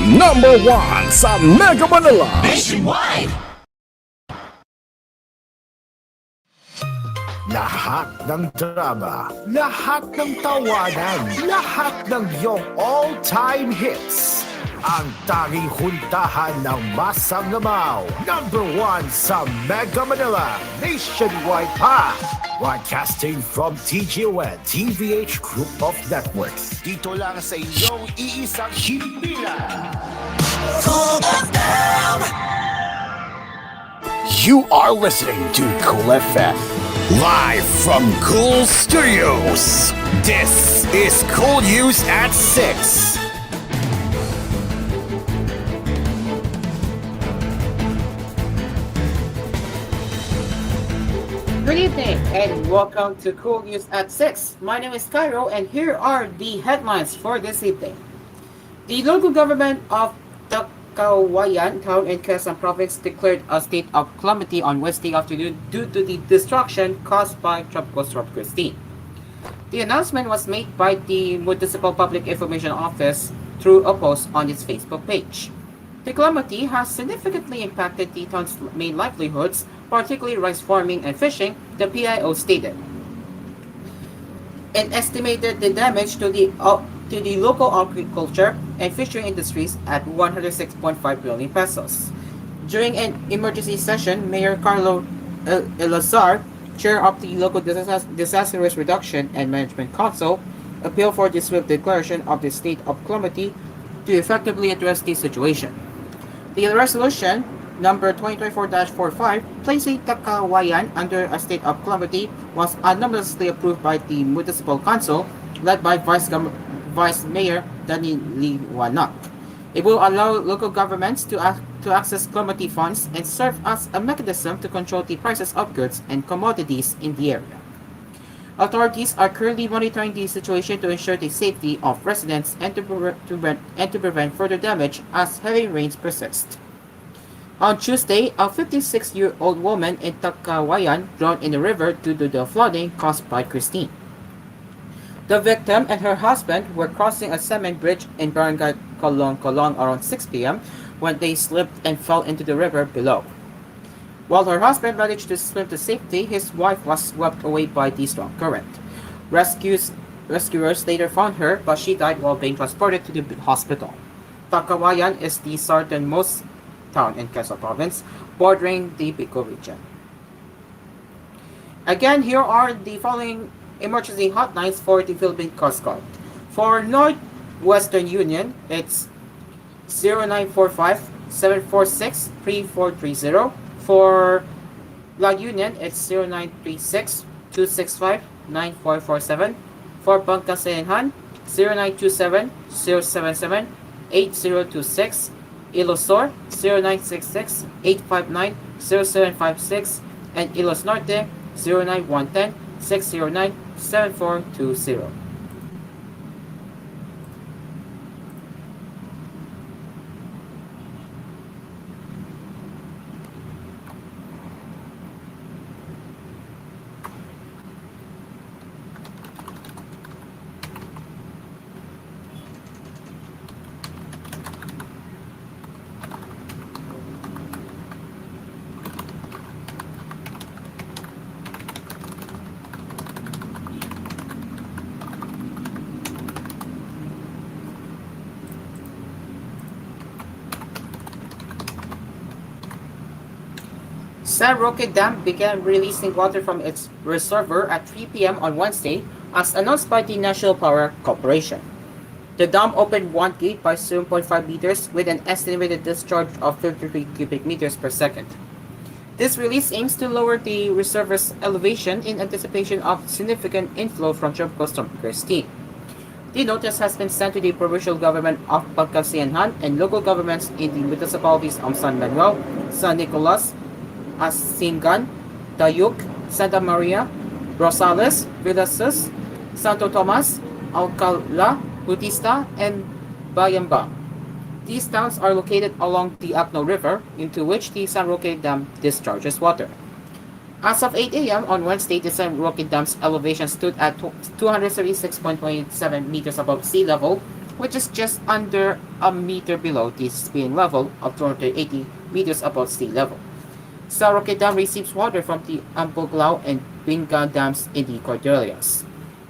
number 1 sa Mega Manila. Nationwide! Lahat ng drama, lahat ng tawanan, lahat ng iyong all-time hits. Ang tanging huntahan ng Masanggamaw. Number 1 sa Mega Manila, nationwide pa. Broadcasting from TGON, TVH Group of Networks. Dito lang sa inyong iisang himpilan. You are listening to Cool FM. Live from Cool Studios. This is koolNews at 6. Good evening and welcome to Cool News at 6. My name is Cairo and here are the headlines for this evening. The local government of Takawayan Town in Quezon Province declared a state of calamity on Wednesday afternoon due to the destruction caused by Tropical Storm Christine. The announcement was made by the Municipal Public Information Office through a post on its Facebook page. The calamity has significantly impacted the town's main livelihoods, particularly rice farming and fishing, the PIO stated. It estimated the damage to the local agriculture and fishery industries at 106.5 billion pesos. During an emergency session, Mayor Carlo Elazar, chair of the local disaster risk reduction and management council, appealed for the swift declaration of the state of calamity to effectively address the situation. The resolution number 2024-45 placing Takawayan under a state of calamity was unanimously approved by the municipal council led by Vice Mayor Danny Liwanag. It will allow local governments to access calamity funds and serve as a mechanism to control the prices of goods and commodities in the area. Authorities are currently monitoring the situation to ensure the safety of residents and to prevent further damage as heavy rains persist. On Tuesday, a 56-year-old woman in Takawayan drowned in the river due to the flooding caused by Christine. The victim and her husband were crossing a cement bridge in Barangay Colong around 6 p.m. when they slipped and fell into the river below. While her husband managed to swim to safety, his wife was swept away by the strong current. Rescuers later found her, but she died while being transported to the hospital. Takawayan is the southernmost town in Quezon Province, bordering the Bicol region. Again, here are the following emergency hotlines for the Philippine Coast Guard. For Northwestern Union, it's 0945-746-3430. For La Union, it's 0936-265-9447. For Pangasinan, 0927-077-8026. Ilocos 0966-859-0756. And Ilos Norte, 0911-609-7420. San Roque Dam began releasing water from its reservoir at 3 p.m. on Wednesday, as announced by the National Power Corporation. The dam opened one gate by 7.5 meters with an estimated discharge of 53 cubic meters per second. This release aims to lower the reservoir's elevation in anticipation of significant inflow from Tropical Storm Christine. The notice has been sent to the provincial government of Pangasinan and local governments in the municipalities of San Manuel, San Nicolas, Asingan, Tayug, Santa Maria, Rosales, Villasus, Santo Tomas, Alcala, Bautista, and Bayamba. These towns are located along the Acno River, into which the San Roque Dam discharges water. As of 8 a.m. on Wednesday, the San Roque Dam's elevation stood at 276.27 meters above sea level, which is just under a meter below the spilling level of 280 meters above sea level. Saroque Dam receives water from the Ampoglao and Binga dams in the Cordilleras.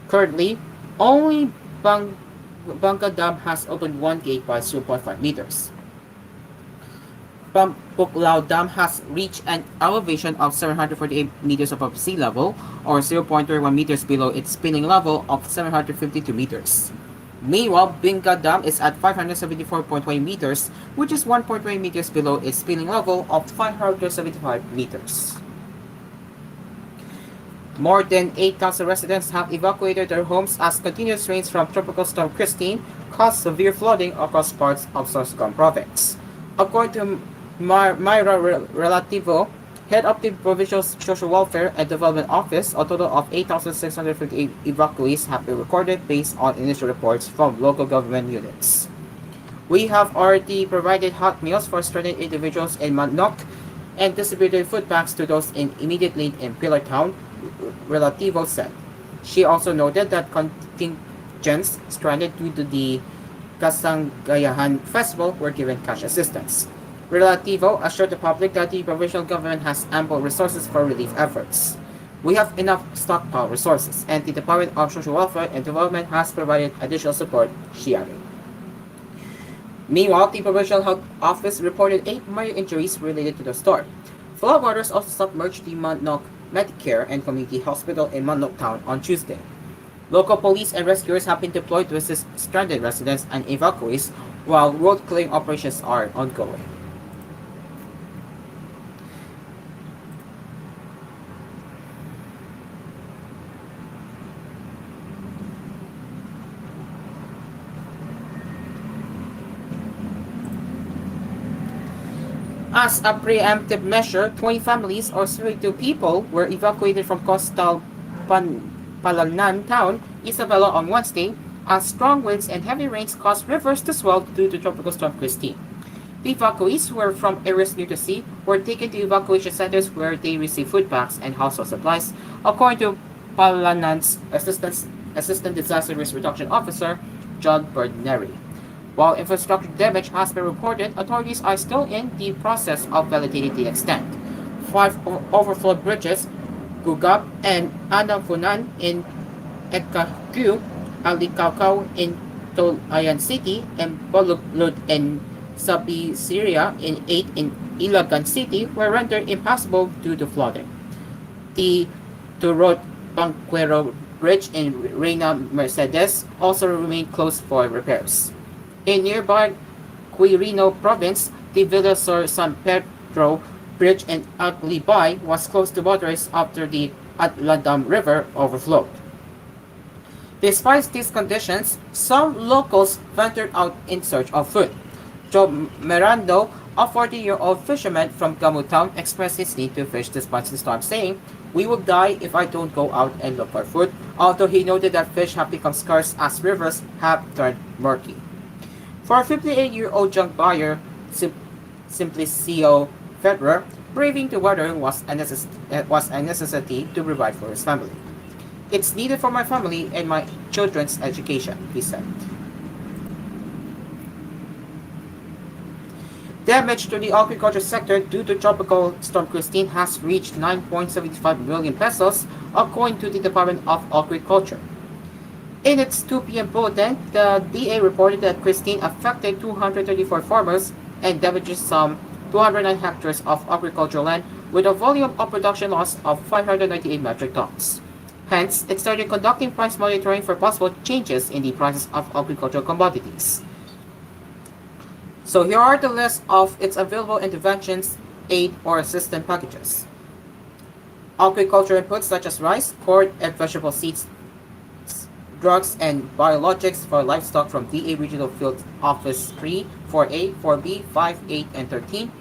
Currently, only Banga Dam has opened one gate by 0.5 meters. Pampuklao Dam has reached an elevation of 748 meters above sea level, or 0.31 meters below its spilling level of 752 meters. Meanwhile, Binga Dam is at 574.20 meters, which is 1.20 meters below its spilling level of 575 meters. More than 8,000 residents have evacuated their homes as continuous rains from Tropical Storm Christine caused severe flooding across parts of Sorsogon Province. According to Myra Relativo, head of the Provincial Social Welfare and Development Office, a total of 8,658 evacuees have been recorded based on initial reports from local government units. We have already provided hot meals for stranded individuals in Manok and distributed food packs to those in immediate need in Pilar Town, Relativo said. She also noted that contingents stranded due to the Kasanggayahan Festival were given cash assistance. Relativo assured the public that the provincial government has ample resources for relief efforts. We have enough stockpile resources, and the Department of Social Welfare and Development has provided additional support, she added. Meanwhile, the Provincial Health Office reported 8 minor injuries related to the storm. Floodwaters also submerged the Manok Medicare and Community Hospital in Manok Town on Tuesday. Local police and rescuers have been deployed to assist stranded residents and evacuees, while road clearing operations are ongoing. As a preemptive measure, 20 families or 32 people were evacuated from coastal Palanan town, Isabela on Wednesday, as strong winds and heavy rains caused rivers to swell due to Tropical Storm Christine. The evacuees, who were from areas near the sea, were taken to evacuation centers where they received food packs and household supplies, according to Palanan's Assistant Disaster Risk Reduction Officer, John Berneri. While infrastructure damage has been reported, authorities are still in the process of validating the extent. 5 overflow bridges, Gugab and Anafunan in Ekakyu, Alicaucau in Tolayan City, and Boluglud and Sabi-Syria in 8 in Ilagan City were rendered impassable due to flooding. The Turot Banquero Bridge in Reina Mercedes also remained closed for repairs. In nearby Quirino Province, the Villasor San Pedro Bridge in Aglibay was closed to motorists after the Atlandam River overflowed. Despite these conditions, some locals ventured out in search of food. Joe Mirando, a 40-year-old fisherman from Gamu Town, expressed his need to fish despite the storm, saying, "We will die if I don't go out and look for food," although he noted that fish have become scarce as rivers have turned murky. For a 58-year-old junk buyer, Simplicio Federer, braving the weather was a necessity to provide for his family. "It's needed for my family and my children's education," he said. Damage to the agriculture sector due to Tropical Storm Christine has reached 9.75 billion pesos, according to the Department of Agriculture. In its 2 p.m. bulletin, the DA reported that Christine affected 234 farmers and damages some 209 hectares of agricultural land with a volume of production loss of 598 metric tons. Hence, it started conducting price monitoring for possible changes in the prices of agricultural commodities. So here are the list of its available interventions, aid, or assistance packages. Agriculture inputs such as rice, corn, and vegetable seeds, drugs, and biologics for livestock from DA Regional Field Office 3, 4A, 4B, 5, 8, and 13.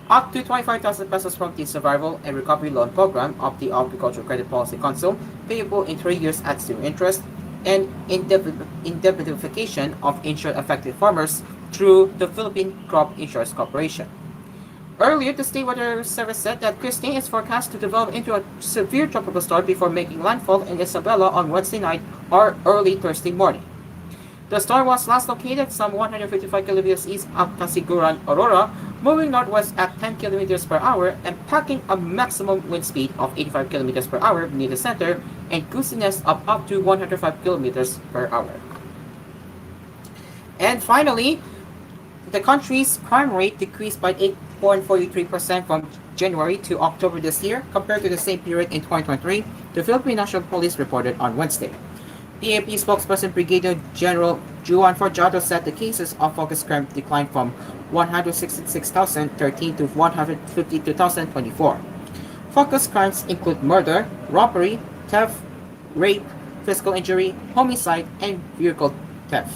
Up to 25,000 pesos from the Survival and Recovery Loan Program of the Agricultural Credit Policy Council, payable in 3 years at zero interest, and indemnification of insured affected farmers through the Philippine Crop Insurance Corporation. Earlier, the State Weather Service said that Christine is forecast to develop into a severe tropical storm before making landfall in Isabela on Wednesday night or early Thursday morning. The store was last located some 155 kilometers east of Casiguran, Aurora, moving northwest at 10 kilometers per hour and packing a maximum wind speed of 85 kilometers per hour near the center and gustiness of up to 105 kilometers per hour. And finally, the country's crime rate decreased by 8.43% from January to October this year compared to the same period in 2023, the Philippine National Police reported on Wednesday. PNP spokesperson Brigadier General Juan Forjado said the cases of focused crime declined from 166,013 to 152,024. Focused crimes include murder, robbery, theft, rape, physical injury, homicide, and vehicle theft.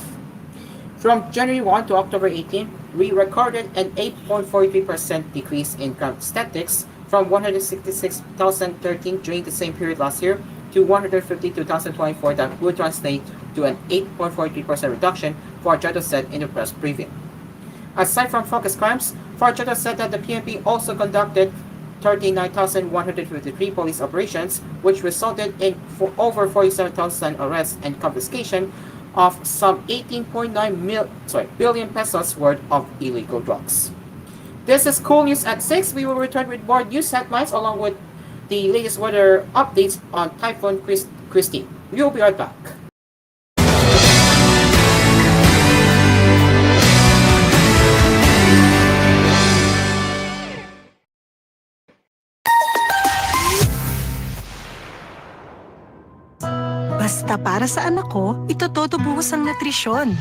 From January 1 to October 18, we recorded an 8.43% decrease in crime statistics from 166,013 during the same period last year to 152,024 that would translate to an 8.43% reduction, Forjado said in a press briefing. Aside from focused crimes, Forjado said that the PNP also conducted 39,153 police operations, which resulted in over 47,000 arrests and confiscation of some 18.9 billion pesos worth of illegal drugs. This is koolNews at 6. We will return with more news headlines along with the latest weather updates on Typhoon Christine. We will be right back. Basta para sa anak ko, ito todo buhos ang nutrisyon.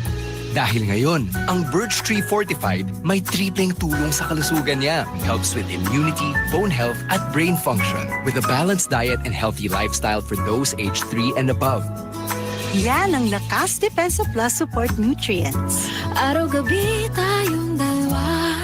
Dahil ngayon, ang Birch Tree Fortified may tripleng tulong sa kalusugan niya. Helps with immunity, bone health, at brain function. With a balanced diet and healthy lifestyle for those aged 3 and above. Yan ang Lakas Depensa Plus Support Nutrients. Araw-gabi tayong dalawa.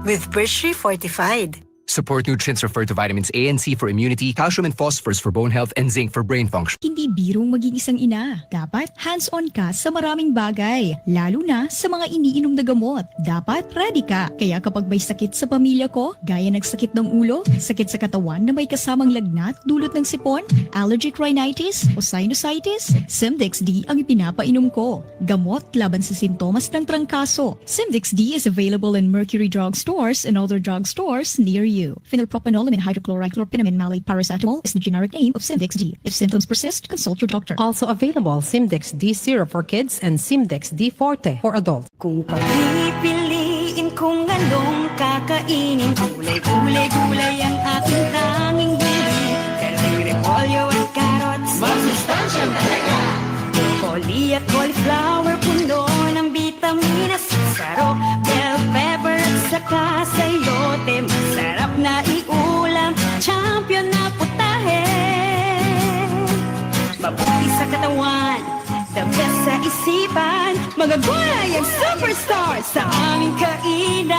With Birch Tree Fortified. Support nutrients refer to vitamins A and C for immunity, calcium and phosphorus for bone health, and zinc for brain function. Hindi birong maging isang ina. Dapat hands-on ka sa maraming bagay, lalo na sa mga iniinom na gamot. Dapat ready ka. Kaya kapag may sakit sa pamilya ko, gaya ng sakit ng ulo, sakit sa katawan na may kasamang lagnat dulot ng sipon, allergic rhinitis o sinusitis, Simdex D ang ipinapainom ko. Gamot laban sa sintomas ng trangkaso. Simdex D is available in Mercury Drug Stores and other drug stores near you. Phenylpropanolamine hydrochloride malate paracetamol is the generic name of Simdex D. If symptoms persist, consult your doctor. Also available, Simdex D Syrup for kids and Simdex D Forte for adults. Kung pagpipiliin kung anong kakainin, gulay ang aking tanging bili. Karning repolyo at carrots, masustansyang talaga. Broccoli at cauliflower, puno ng vitaminas. Saro, bell pepper at saka sayote. Masarap na iulam, champion na putahe. Mabuti sa katawan, the best sa isipan. Mga gulay ang superstar sa aming kainan.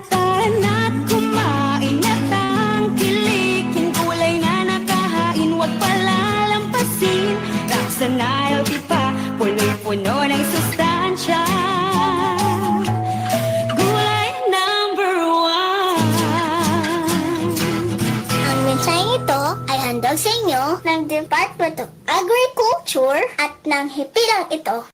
Tara na't kumain at tangkilikin. Gulay na nakahain, huwag palalampasin. Raksa na healthy pa, puno-puno ng sustansya. Handog sa inyo ng Department of Agriculture at ng hipilang ito.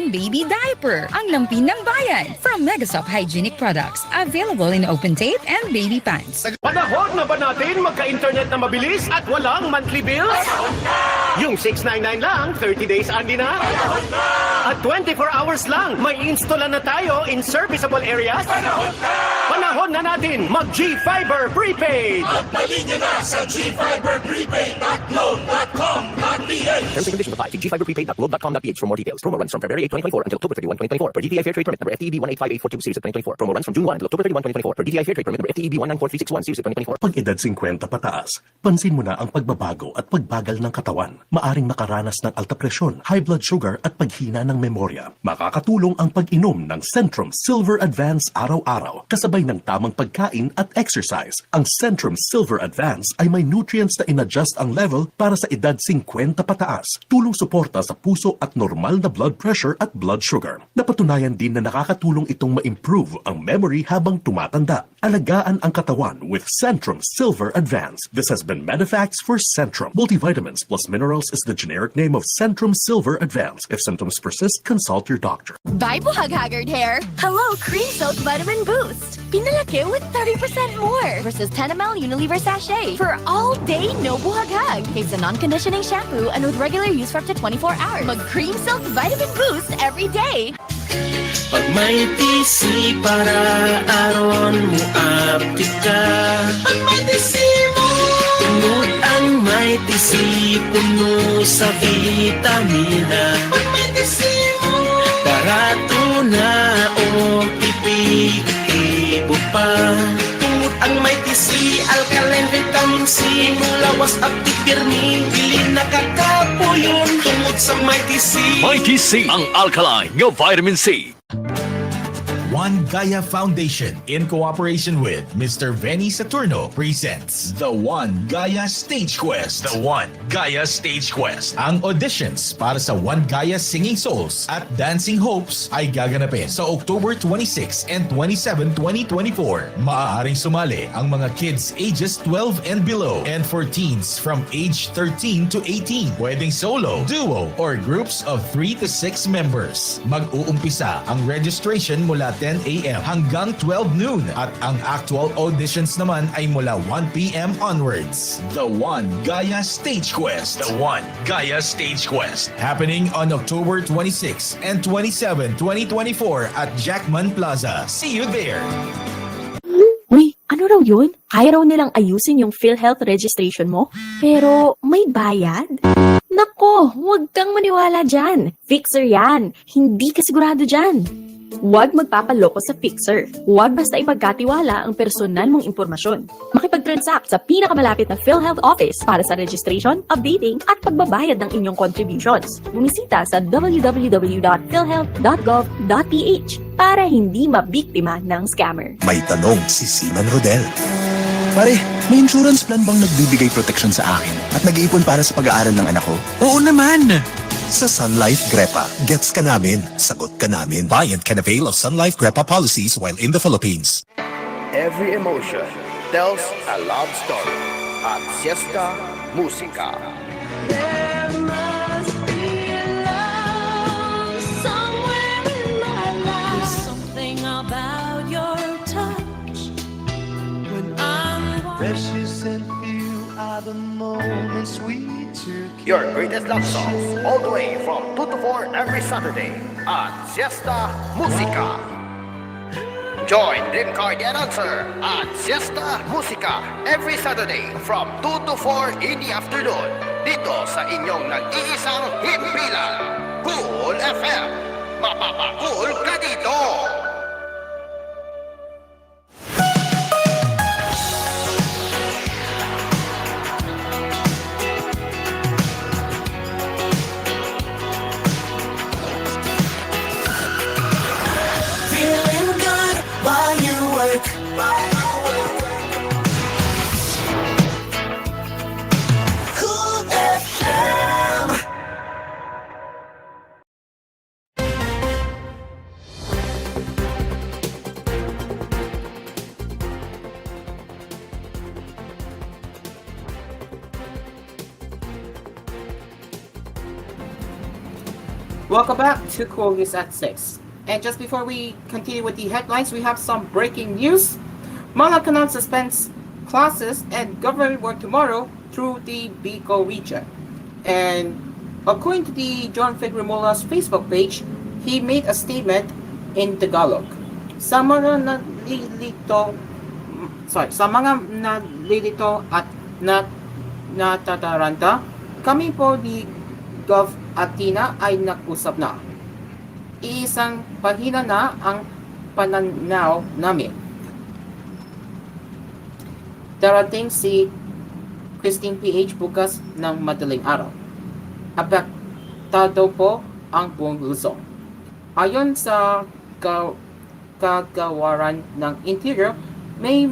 Baby Diaper, ang lampin ng bayan from Megasop Hygienic Products. Available in open tape and baby pants. Panahon na ba natin magka-internet na mabilis at walang monthly bills? Yung 699 lang, 30 days only na? At 24 hours lang, may install na tayo in serviceable areas? Panahon na natin mag-G-Fiber Prepaid! Magpalinya na sa gfiberprepaid.loan.com.ph Terms and conditions apply. See g5prepaid.globe.com.ph for more details. Promo runs from February 8, 2024 until October 31, 2024. Per DTI Fair Trade Permit number FTEB 185842 series of 2024. Promo runs from June 1 until October 31, 2024. Per DTI Fair Trade Permit number FTEB 194361 series of 2024. Pag edad 50 pataas, pansin mo na ang pagbabago at pagbagal ng katawan. Maaring makaranas ng alta presyon, high blood sugar at paghina ng memorya. Makakatulong ang pag-inom ng Centrum Silver Advance araw-araw kasabay ng tamang pagkain at exercise. Ang Centrum Silver Advance ay may nutrients na in-adjust ang level para sa edad 50 pataas. Tulong suporta sa puso at normal na blood pressure at blood sugar. Napatunayan din na nakakatulong itong ma-improve ang memory habang tumatanda. Alagaan ang katawan with Centrum Silver Advance. This has been Medifax for Centrum. Multivitamins plus minerals is the generic name of Centrum Silver Advance. If symptoms persist, consult your doctor. Bye, buhag-haggard hair! Hello, Cream Silk Vitamin Boost! Pinalaki with 30% more versus 10 ml Unilever sachet for all day no buhag-hag. It's a non-conditioning shampoo and with regular use for up to 24 hours. Mag Cream Silk Vitamin Boost every day! Pag may tisi para aron mo apti ka. Pag may tisi mo tunod ang may tisi puno sa vitamina. Pag may tisi mo barato na o ipikibo pa. Tungod ang may tisi alkaline vitamin C mulawas at tipirmin dili nakakapuyon tungod sa may tisi. Mighty C, ang alkaline ng vitamin C. One Gaia Foundation, in cooperation with Mr. Benny Saturno, presents The One Gaia Stage Quest. The One Gaia Stage Quest. Ang auditions para sa One Gaia Singing Souls at Dancing Hopes ay gaganapin sa October 26 and 27, 2024. Maaaring sumali ang mga kids ages 12 and below and for teens from age 13 to 18. Pwedeng solo, duo, or groups of 3 to 6 members. Mag-uumpisa ang registration mula 10 a.m. hanggang 12 noon at ang actual auditions naman ay mula 1 p.m. onwards. The One Gaia Stage Quest. The One Gaia Stage Quest. Happening on October 26 and 27, 2024 at Jackman Plaza. See you there! Uy, ano raw yun? Kaya raw nilang ayusin yung PhilHealth registration mo, pero may bayad? Nako, huwag kang maniwala dyan. Fixer yan. Hindi ka sigurado dyan. Huwag magpapaloko sa Fixer. Huwag basta ipagkatiwala ang personal mong impormasyon. Makipag-transact sa pinakamalapit na PhilHealth office para sa registration, updating, at pagbabayad ng inyong contributions. Bumisita sa www.philhealth.gov.ph para hindi mabiktima ng scammer. May tanong si Siman Rodel. Pare, may insurance plan bang nagbibigay protection sa akin at nag-iipon para sa pag-aaral ng anak ko? Oo naman! Sa Sun Life Grepa, gets ka namin, sagot ka namin. Bayad can avail of Sun Life Grepa policies while in the Philippines. Every emotion tells a love story. At Siesta Musica. There must be love somewhere in my life. There's something about your touch when I'm Precious and few are the moments we took. Your greatest love songs all the way from 2 to 4 every Saturday at Siesta Musica. Join Dream Car the Announcer at Siesta Musica every Saturday from 2 to 4 in the afternoon dito sa inyong nag-iisang himpilan, Cool FM. Mapapakul ka dito! Feeling good while you work. Cool FM. Welcome back to koolNews at 6. And just before we continue with the headlines, we have some breaking news. Malacanang suspends classes and government work tomorrow through the Bicol region. And according to the John Fig Remola's Facebook page, he made a statement in Tagalog. Sa mga nalilito at natataranta, kami po Gov Athena ay nag-usap na. Isang pahina na ang pananaw namin. Darating si Christine PH bukas ng madaling araw. Apektado po ang buong Luzon. Ayon sa kagawaran ng interior, may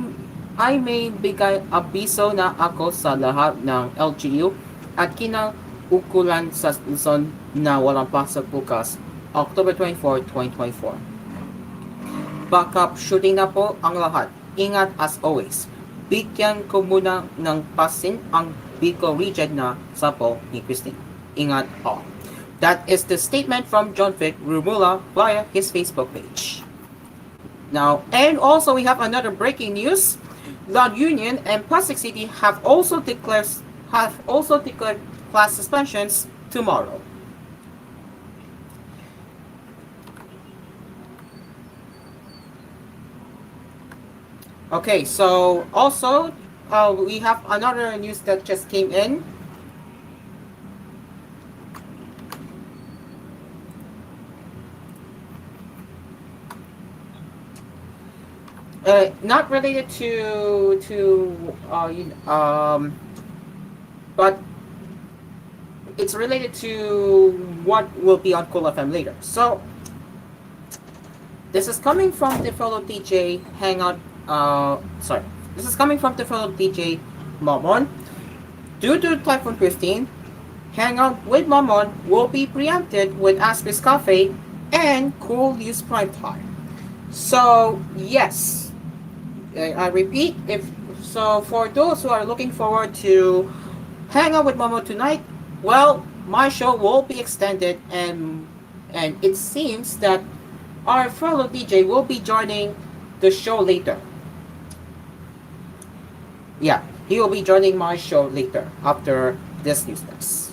bigay abiso na ako sa lahat ng LGU at kinaukulan sa Luzon na walang pasok bukas, October 24, 2024. Backup shooting na po ang lahat. Ingat as always. Bigyan ko muna ng pasin ang Bicol region na sample ni Christine. Ingat all. That is the statement from John Vic Rumula via his Facebook page. Now, and also we have another breaking news. La Union and Plastic City have also declared class suspensions tomorrow. Okay, so also we have another news that just came in. Not related but it's related to what will be on Cool FM later. So this is coming from the fellow DJ Hangout. This is coming from the fellow DJ Momon. Due to Typhoon Christine, Hangout with Momon will be preempted with Aspis Cafe and koolNews Prime Time. So yes. I repeat, for those who are looking forward to hang out with Momo tonight, well, my show will be extended, and it seems that our fellow DJ will be joining the show later. Yeah, he will be joining my show later after this news desk.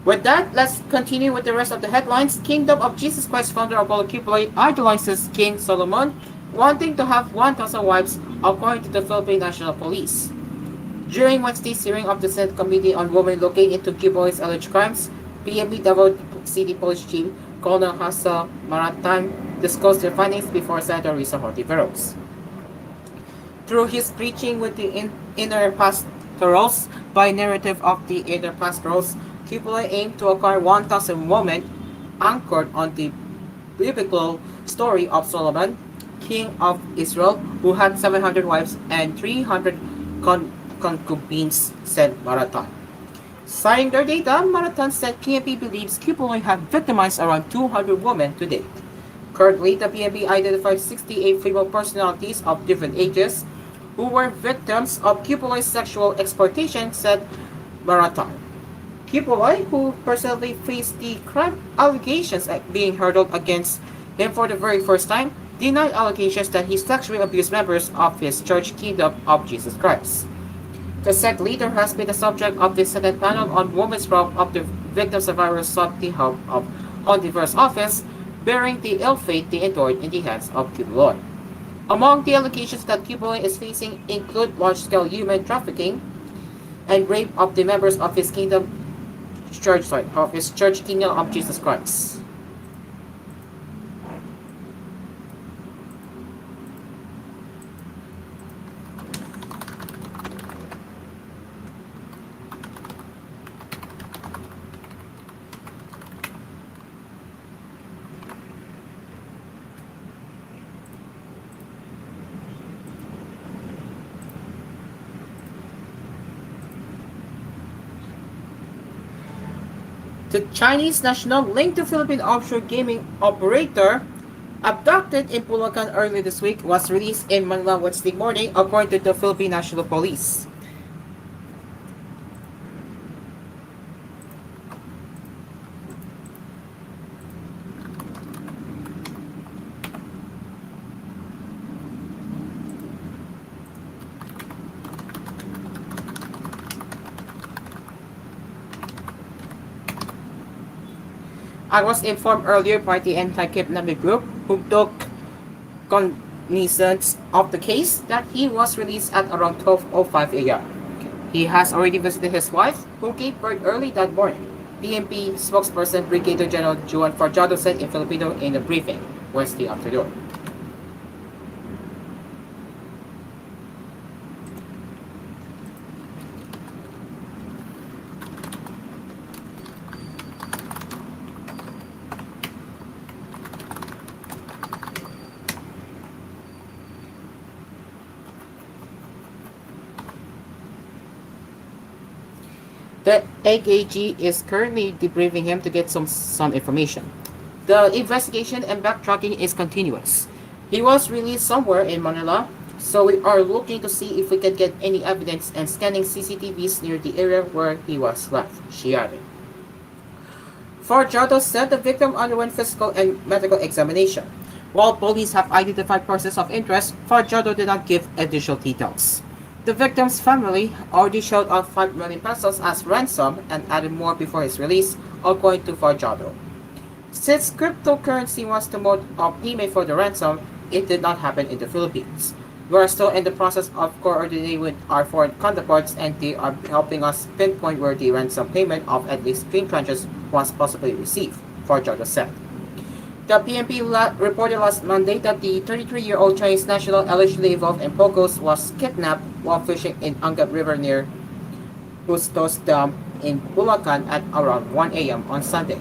With that, let's continue with the rest of the headlines. Kingdom of Jesus Christ founder Apollo Kibuloy idolizes King Solomon, wanting to have 1,000 wives, according to the Philippine National Police. During Wednesday's hearing of the Senate Committee on Women looking into Kibuloy's alleged crimes, PNP Davao City Police Chief Colonel Hassel Maratan disclosed their findings before Senator Risa Hontiveros. Through his preaching with the inner pastorals by narrative of the inner pastorals, Kibuloy aimed to acquire 1,000 women anchored on the biblical story of Solomon, king of Israel, who had 700 wives and 300 concubines, said Maratan. Citing their data, Maratan said PNP believes Kibuloy have victimized around 200 women to date. Currently, the PNP identified 68 female personalities of different ages who were victims of Kibuloy's sexual exploitation, said Maratan. Kibuloy, who personally faced the crime allegations being hurled against him for the very first time, denied allegations that he sexually abused members of his church Kingdom of Jesus Christ. The sect leader has been the subject of the Senate panel on women's rights of the victims of virus sought the help of Hontiveros' office, bearing the ill fate they endured in the hands of Kibuloy. Among the allegations that Kibuloy is facing include large-scale human trafficking and rape of the members of his church Kingdom of Jesus Christ. The Chinese national linked to Philippine offshore gaming operator abducted in Bulacan earlier this week was released in Manila Wednesday morning, according to the Philippine National Police. I was informed earlier by the anti-kidnapping group who took cognizance of the case that he was released at around 12:05 a.m. He has already visited his wife, who gave birth early that morning. PNP spokesperson Brigadier General Juan Farjado said in Filipino in a briefing Wednesday afternoon. The AKG is currently debriefing him to get some information. The investigation and backtracking is continuous. He was released somewhere in Manila, so we are looking to see if we can get any evidence and scanning CCTVs near the area where he was left, she added. Farjado said the victim underwent physical and medical examination. While police have identified persons of interest, Farjado did not give additional details. The victim's family already shelled out 5 million pesos as ransom and added more before his release, according to Farjado. Since cryptocurrency was the mode of payment for the ransom, it did not happen in the Philippines. We are still in the process of coordinating with our foreign counterparts, and they are helping us pinpoint where the ransom payment of at least 3 tranches was possibly received, Farjado said. The PNP reported last Monday that the 33-year-old Chinese national allegedly involved in Pocos was kidnapped while fishing in Angat River near Bustos Dam in Bulacan at around 1 a.m. on Sunday.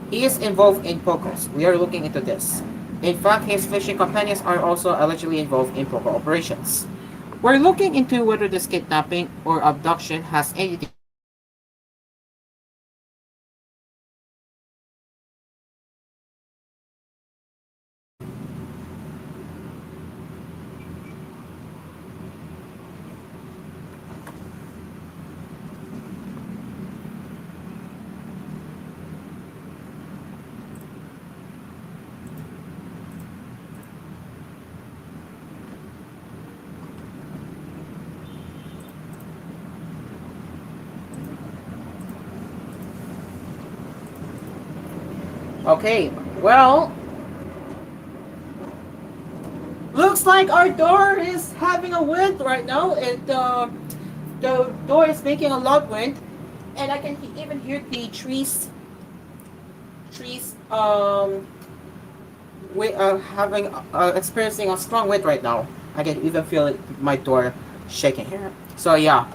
He is involved in Pocos. We are looking into this. In fact, his fishing companions are also allegedly involved in Poco operations. We're looking into whether this kidnapping or abduction has anything Okay, well, looks like our door is having a wind right now. The door is making a loud wind, and I can even hear the trees having experiencing a strong wind right now. I can even feel my door shaking here. So yeah,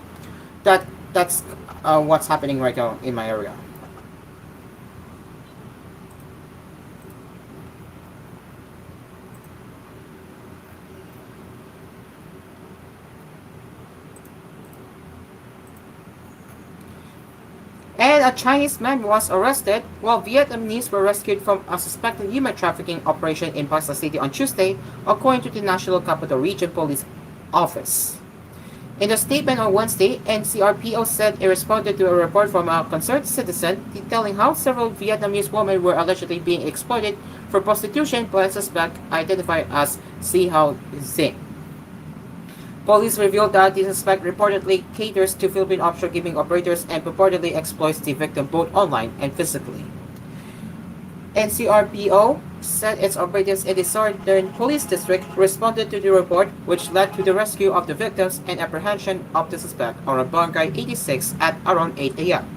that's what's happening right now in my area. And a Chinese man was arrested while Vietnamese were rescued from a suspected human trafficking operation in Basta City on Tuesday, according to the National Capital Region Police Office. In a statement on Wednesday, NCRPO said it responded to a report from a concerned citizen detailing how several Vietnamese women were allegedly being exploited for prostitution by a suspect identified as Si Hao Zing. Police revealed that the suspect reportedly caters to Philippine offshore gaming operators and purportedly exploits the victim both online and physically. NCRPO said its operatives in the Southern Police District responded to the report, which led to the rescue of the victims and apprehension of the suspect around Barangay 86 at around 8 a.m.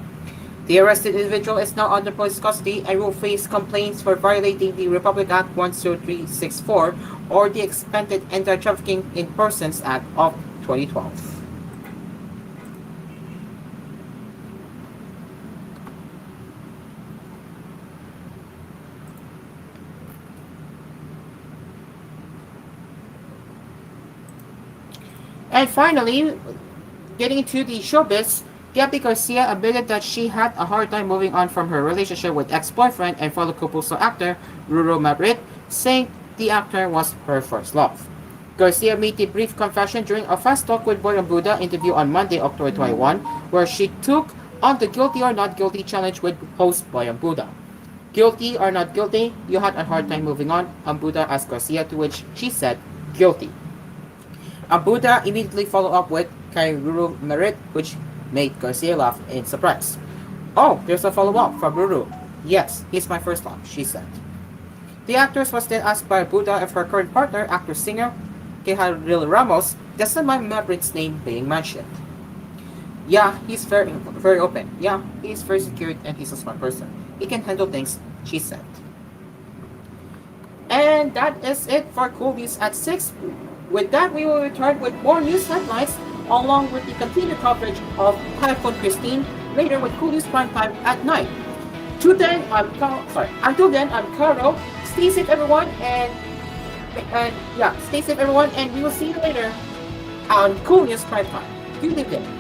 The arrested individual is now under police custody and will face complaints for violating the Republic Act 10364 or the expanded Anti-Trafficking in Persons Act of 2012. And finally, getting into the showbiz, Gabby Garcia admitted that she had a hard time moving on from her relationship with ex-boyfriend and fellow Kapuso actor Ruro Mabrit, saying the actor was her first love. Garcia made the brief confession during a fast talk with Boy Buddha interview on Monday, October 21, where she took on the Guilty or Not Guilty challenge with host Boy Buddha. Guilty or not guilty, you had a hard time moving on, Buddha asked Garcia, to which she said, guilty. Buddha immediately followed up with Kay Ruro Merit, which made Garcia laugh in surprise. Oh, there's a follow-up from Ruru. Yes, he's my first love, she said. The actress was then asked by Buddha if her current partner, actor-singer Keharil Ramos, doesn't mind Maverick's name being mentioned. Yeah, he's very open. Yeah, he's very secure and he's a smart person. He can handle things, she said. And that is it for Cool News at 6. With that, we will return with more news headlines along with the continued coverage of Typhoon Christine later with Cool News Prime Time at 9. Until then, I'm Caro. Stay safe, everyone, and stay safe, everyone, and we will see you later on Cool News Prime Time. You live there.